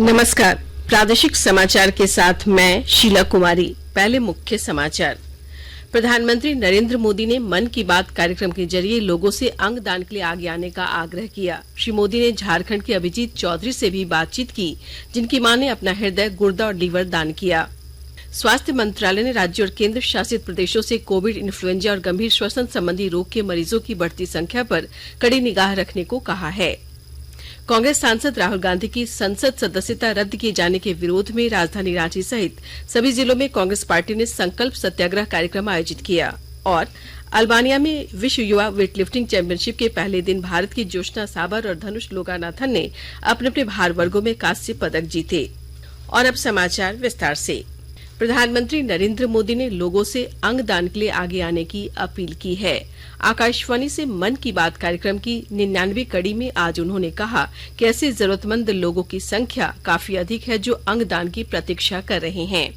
नमस्कार। प्रादेशिक समाचार के साथ मैं शीला कुमारी। पहले मुख्य समाचार। प्रधानमंत्री नरेंद्र मोदी ने मन की बात कार्यक्रम के जरिए लोगों से अंगदान के लिए आगे आने का आग्रह किया। श्री मोदी ने झारखंड के अभिजीत चौधरी से भी बातचीत की, जिनकी मां ने अपना हृदय, गुर्दा और लीवर दान किया। स्वास्थ्य मंत्रालय ने राज्य और केंद्र शासित प्रदेशों से कोविड, इन्फ्लुएंजा और गंभीर श्वसन संबंधी रोग के मरीजों की बढ़ती संख्या पर कड़ी निगाह रखने को कहा है। कांग्रेस सांसद राहुल गांधी की संसद सदस्यता रद्द किए जाने के विरोध में राजधानी रांची सहित सभी जिलों में कांग्रेस पार्टी ने संकल्प सत्याग्रह कार्यक्रम आयोजित किया। और अल्बानिया में विश्व युवा वेटलिफ्टिंग चैंपियनशिप के पहले दिन भारत की जोशना साबर और धनुष लोगानाथन ने अपने अपने भार वर्गों में कांस्य पदक जीते। और अब समाचार विस्तार से। प्रधानमंत्री नरेंद्र मोदी ने लोगों से अंगदान के लिए आगे आने की अपील की है। आकाशवाणी से मन की बात कार्यक्रम की 99वीं कड़ी में आज उन्होंने कहा कि ऐसे जरूरतमंद लोगों की संख्या काफी अधिक है जो अंगदान की प्रतीक्षा कर रहे हैं।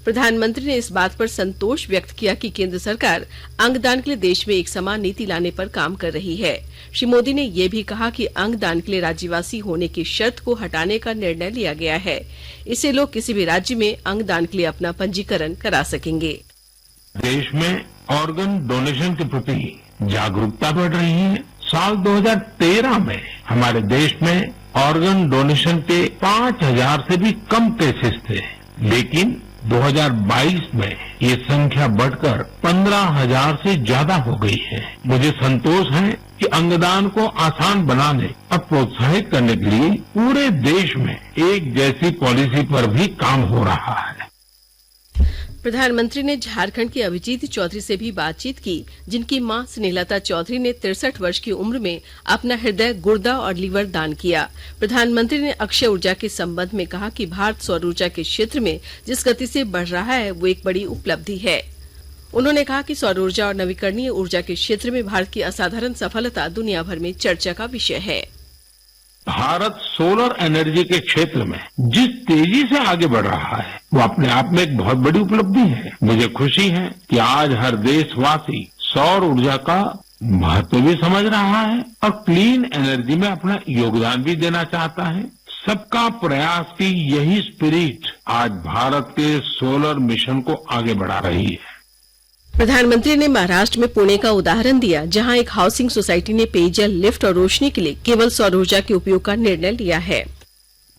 प्रधानमंत्री ने इस बात पर संतोष व्यक्त किया कि केंद्र सरकार अंगदान के लिए देश में एक समान नीति लाने पर काम कर रही है। श्री मोदी ने यह भी कहा कि अंगदान के लिए राज्यवासी होने की शर्त को हटाने का निर्णय लिया गया है। इससे लोग किसी भी राज्य में अंगदान के लिए अपना पंजीकरण करा सकेंगे। देश में ऑर्गन डोनेशन के प्रति जागरूकता बढ़ रही है। साल 2013 में हमारे देश में ऑर्गन डोनेशन के 5000 से भी कम केसेस थे, लेकिन 2022 में ये संख्या बढ़कर 15,000 से ज्यादा हो गई है। मुझे संतोष है कि अंगदान को आसान बनाने और प्रोत्साहित करने के लिए पूरे देश में एक जैसी पॉलिसी पर भी काम हो रहा है। प्रधानमंत्री ने झारखंड के अभिजीत चौधरी से भी बातचीत की, जिनकी मां स्नेहलता चौधरी ने 63 वर्ष की उम्र में अपना हृदय, गुर्दा और लीवर दान किया। प्रधानमंत्री ने अक्षय ऊर्जा के संबंध में कहा कि भारत सौर ऊर्जा के क्षेत्र में जिस गति से बढ़ रहा है वो एक बड़ी उपलब्धि है। उन्होंने कहा कि सौर ऊर्जा और नवीकरणीय ऊर्जा के क्षेत्र में भारत की असाधारण सफलता दुनिया भर में चर्चा का विषय है। भारत सोलर एनर्जी के क्षेत्र में जिस तेजी से आगे बढ़ रहा है वो अपने आप में एक बहुत बड़ी उपलब्धि है। मुझे खुशी है कि आज हर देशवासी सौर ऊर्जा का महत्व भी समझ रहा है और क्लीन एनर्जी में अपना योगदान भी देना चाहता है। सबका प्रयास की यही स्पिरिट आज भारत के सोलर मिशन को आगे बढ़ा रही है। प्रधानमंत्री ने महाराष्ट्र में पुणे का उदाहरण दिया, जहां एक हाउसिंग सोसाइटी ने पेयजल, लिफ्ट और रोशनी के लिए केवल सौर ऊर्जा के उपयोग का निर्णय लिया है।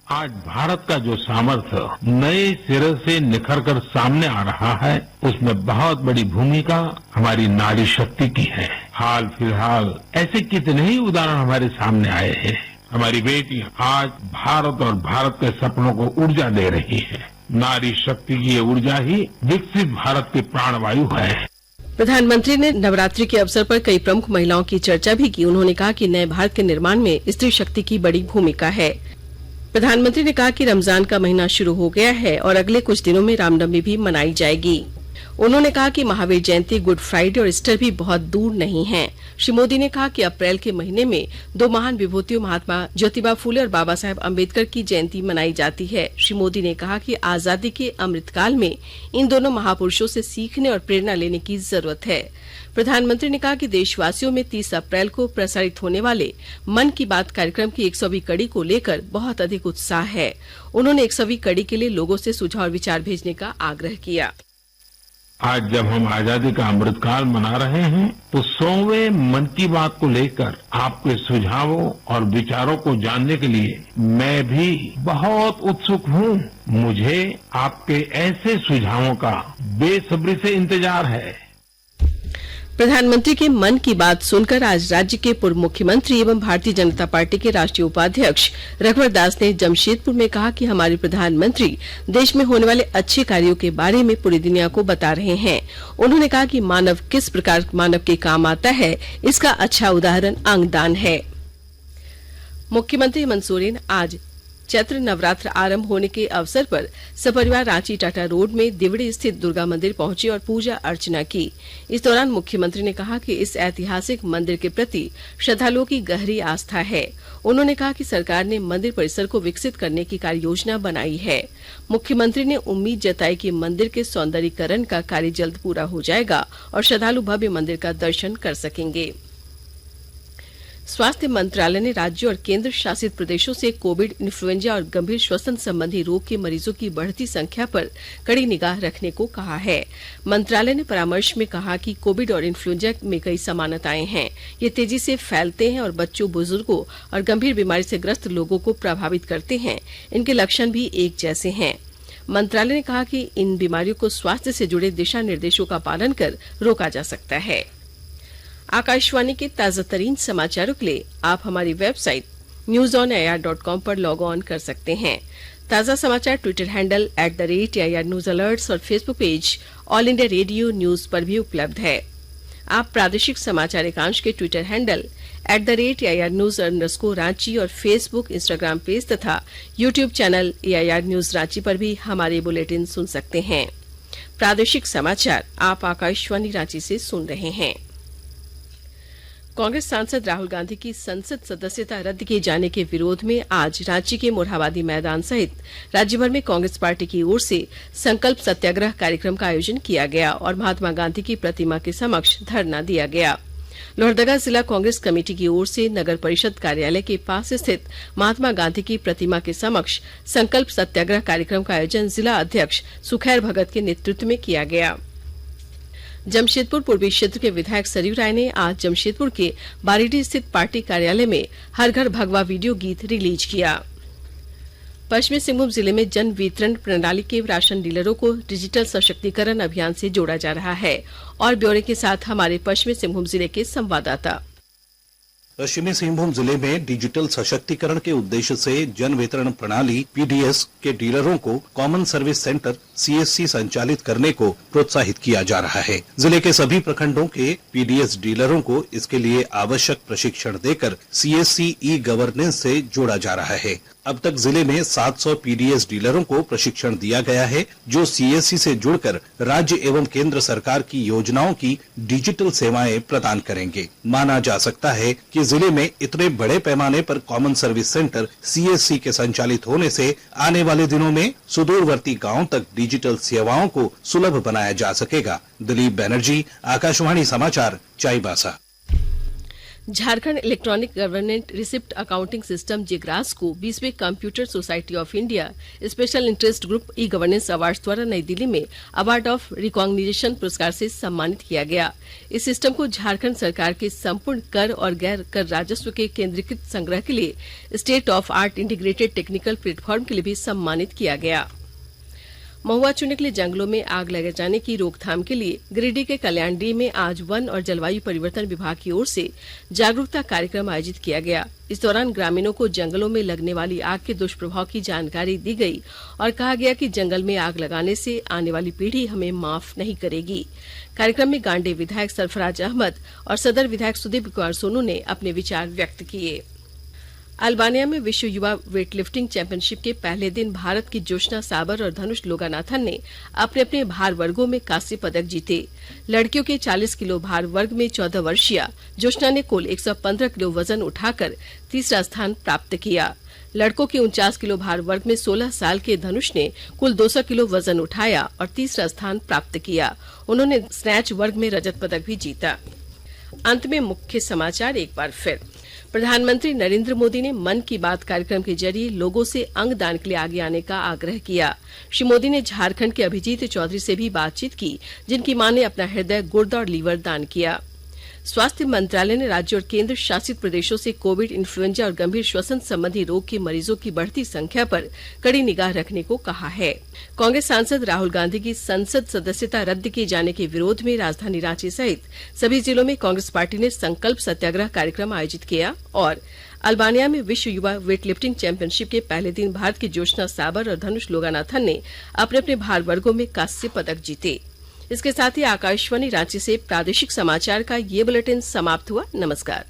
आज भारत का जो सामर्थ्य नए सिरे से निखर कर सामने आ रहा है, उसमें बहुत बड़ी भूमिका हमारी नारी शक्ति की है। हाल फिलहाल ऐसे कितने ही उदाहरण हमारे सामने आए हैं। हमारी बेटियां आज भारत और भारत के सपनों को ऊर्जा दे रही है। नारी शक्ति की ये ऊर्जा ही विकसित भारत की प्राणवायु है। प्रधानमंत्री ने नवरात्रि के अवसर पर कई प्रमुख महिलाओं की चर्चा भी की। उन्होंने कहा कि नए भारत के निर्माण में स्त्री शक्ति की बड़ी भूमिका है। प्रधानमंत्री ने कहा कि रमजान का महीना शुरू हो गया है और अगले कुछ दिनों में रामनवमी भी मनाई जाएगी। उन्होंने कहा कि महावीर जयंती, गुड फ्राइडे और ईस्टर भी बहुत दूर नहीं हैं। श्री मोदी ने कहा कि अप्रैल के महीने में दो महान विभूतियों महात्मा ज्योतिबा फूले और बाबा साहेब अम्बेडकर की जयंती मनाई जाती है। श्री मोदी ने कहा कि आजादी के अमृतकाल में इन दोनों महापुरुषों से सीखने और प्रेरणा लेने की जरूरत है। प्रधानमंत्री ने कहा कि देशवासियों में 30 अप्रैल को प्रसारित होने वाले मन की बात कार्यक्रम की 100वीं कड़ी को लेकर बहुत अधिक उत्साह है। उन्होंने 100वीं कड़ी के लिए लोगों से सुझाव और विचार भेजने का आग्रह किया। आज जब हम आजादी का अमृतकाल मना रहे हैं तो 100वें मन की बात को लेकर आपके सुझावों और विचारों को जानने के लिए मैं भी बहुत उत्सुक हूँ। मुझे आपके ऐसे सुझावों का बेसब्री से इंतजार है। प्रधानमंत्री के मन की बात सुनकर आज राज्य के पूर्व मुख्यमंत्री एवं भारतीय जनता पार्टी के राष्ट्रीय उपाध्यक्ष रघुवर दास ने जमशेदपुर में कहा कि हमारे प्रधानमंत्री देश में होने वाले अच्छे कार्यों के बारे में पूरी दुनिया को बता रहे हैं। उन्होंने कहा कि मानव किस प्रकार मानव के काम आता है, इसका अच्छा उदाहरण अंगदान है। मुख्यमंत्री हेमंत सोरेन आज चैत्र नवरात्र आरंभ होने के अवसर पर सपरिवार रांची टाटा रोड में दिवड़ी स्थित दुर्गा मंदिर पहुंचे और पूजा अर्चना की। इस दौरान मुख्यमंत्री ने कहा कि इस ऐतिहासिक मंदिर के प्रति श्रद्धालुओं की गहरी आस्था है। उन्होंने कहा कि सरकार ने मंदिर परिसर को विकसित करने की कार्य योजना बनाई है। मुख्यमंत्री ने उम्मीद जताई कि मंदिर के सौंदर्यीकरण का कार्य जल्द पूरा हो जाएगा और श्रद्धालु भव्य मंदिर का दर्शन कर सकेंगे। स्वास्थ्य मंत्रालय ने राज्यों और केंद्र शासित प्रदेशों से कोविड, इन्फ्लुएंजा और गंभीर श्वसन संबंधी रोग के मरीजों की बढ़ती संख्या पर कड़ी निगाह रखने को कहा है। मंत्रालय ने परामर्श में कहा कि कोविड और इन्फ्लुएंजा में कई समानताएं हैं। ये तेजी से फैलते हैं और बच्चों, बुजुर्गों और गंभीर बीमारी से ग्रस्त लोगों को प्रभावित करते हैं। इनके लक्षण भी एक जैसे हैं। मंत्रालय ने कहा कि इन बीमारियों को स्वास्थ्य से जुड़े दिशा निर्देशों का पालन कर रोका जा सकता है। आकाशवाणी के ताजा तरीन समाचारों के लिए आप हमारी वेबसाइट newsonair.com पर लॉग ऑन कर सकते हैं। ताजा समाचार Twitter handle @AIR news alerts और Facebook page All India Radio news पर भी उपलब्ध है। आप प्रादेशिक समाचार एकांश के Twitter handle @AIR news Ranchi और फेसबुक, इंस्टाग्राम पेज तथा YouTube channel AIR news Ranchi पर भी हमारे बुलेटिन सुन सकते हैं। प्रादेशिक समाचार आप आकाशवाणी रांची से सुन रहे हैं। कांग्रेस सांसद राहुल गांधी की संसद सदस्यता रद्द किए जाने के विरोध में आज रांची के मोरहाबादी मैदान सहित राज्यभर में कांग्रेस पार्टी की ओर से संकल्प सत्याग्रह कार्यक्रम का आयोजन किया गया और महात्मा गांधी की प्रतिमा के समक्ष धरना दिया गया। लोहरदगा जिला कांग्रेस कमेटी की ओर से नगर परिषद कार्यालय के पास स्थित महात्मा गांधी की प्रतिमा के समक्ष संकल्प सत्याग्रह कार्यक्रम का आयोजन जिला अध्यक्ष सुखैर भगत के नेतृत्व में किया गया। जमशेदपुर पूर्वी क्षेत्र के विधायक सरयू राय ने आज जमशेदपुर के बारीडीह स्थित पार्टी कार्यालय में हर घर भगवा वीडियो गीत रिलीज किया। पश्चिमी सिंहभूम जिले में जन वितरण प्रणाली के राशन डीलरों को डिजिटल सशक्तिकरण अभियान से जोड़ा जा रहा है। और ब्यौरे के साथ हमारे पश्चिमी सिंहभूम जिले के संवाददाता। पश्चिमी सिंहभूम जिले में डिजिटल सशक्तिकरण के उद्देश्य से जन वितरण प्रणाली PDS के डीलरों को कॉमन सर्विस सेंटर CSC संचालित करने को प्रोत्साहित किया जा रहा है। जिले के सभी प्रखंडों के PDS डीलरों को इसके लिए आवश्यक प्रशिक्षण देकर CSC ई-गवर्नेंस से जोड़ा जा रहा है। अब तक जिले में 700 PDS डीलरों को प्रशिक्षण दिया गया है, जो CSC से जुड़कर राज्य एवं केंद्र सरकार की योजनाओं की डिजिटल सेवाएं प्रदान करेंगे। माना जा सकता है कि जिले में इतने बड़े पैमाने पर कॉमन सर्विस सेंटर CSC के संचालित होने से आने वाले दिनों में सुदूरवर्ती गांवों तक डिजिटल सेवाओं को सुलभ बनाया जा सकेगा। दिलीप बैनर्जी, आकाशवाणी समाचार, Chaibasa. Jharkhand electronic government receipt accounting system JIGRAS को 20वें computer society of India special interest group e-governance awards द्वारा नई दिल्ली में अवार्ड ऑफ रिकॉग्निशन पुरस्कार से सम्मानित किया गया। इस सिस्टम को झारखंड सरकार के संपूर्ण कर और गैर कर राजस्व के केंद्रीकृत संग्रह के लिए state of art integrated technical platform के लिए भी सम्मानित किया गया। महुआ चुने के लिए जंगलों में आग लगे जाने की रोकथाम के लिए गिरिडीह के कल्याणडीह में आज वन और जलवायु परिवर्तन विभाग की ओर से जागरूकता कार्यक्रम आयोजित किया गया। इस दौरान ग्रामीणों को जंगलों में लगने वाली आग के दुष्प्रभाव की जानकारी दी गई और कहा गया कि जंगल में आग लगाने से आने वाली पीढ़ी हमें माफ नहीं करेगी। कार्यक्रम में गांडे विधायक सरफराज अहमद और सदर विधायक सुदीप कुमार सोनू ने अपने विचार व्यक्त किए। अल्बानिया में विश्व युवा वेटलिफ्टिंग चैंपियनशिप के पहले दिन भारत की जोशना साबर और धनुष लोगानाथन ने अपने अपने भार वर्गों में कांस्य पदक जीते। लड़कियों के 40 किलो भार वर्ग में 14 वर्षीय जोशना ने कुल 115 किलो वजन उठाकर तीसरा स्थान प्राप्त किया। लड़कों के 49 किलो भार वर्ग में 16 साल के धनुष ने कुल 200 किलो वजन उठाया और तीसरा स्थान प्राप्त किया। उन्होंने स्नैच वर्ग में रजत पदक भी जीता। अंत में मुख्य समाचार एक बार फिर। प्रधानमंत्री नरेंद्र मोदी ने मन की बात कार्यक्रम के जरिए लोगों से अंगदान के लिए आगे आने का आग्रह किया। श्री मोदी ने झारखंड के अभिजीत चौधरी से भी बातचीत की, जिनकी मां ने अपना हृदय, गुर्दा और लीवर दान किया। स्वास्थ्य मंत्रालय ने राज्य और केंद्र शासित प्रदेशों से कोविड, इन्फ्लुएंजा और गंभीर श्वसन संबंधी रोग के मरीजों की बढ़ती संख्या पर कड़ी निगाह रखने को कहा है। कांग्रेस सांसद राहुल गांधी की संसद सदस्यता रद्द किए जाने के विरोध में राजधानी रांची सहित सभी जिलों में कांग्रेस पार्टी ने संकल्प सत्याग्रह कार्यक्रम आयोजित किया। और अल्बानिया में विश्व युवा वेटलिफ्टिंग चैंपियनशिप के पहले दिन भारत की जोशना साबर और धनुष लोगानाथन ने अपने अपने भार वर्गों में कांस्य पदक जीते। इसके साथ ही आकाशवाणी रांची से प्रादेशिक समाचार का ये बुलेटिन समाप्त हुआ। नमस्कार।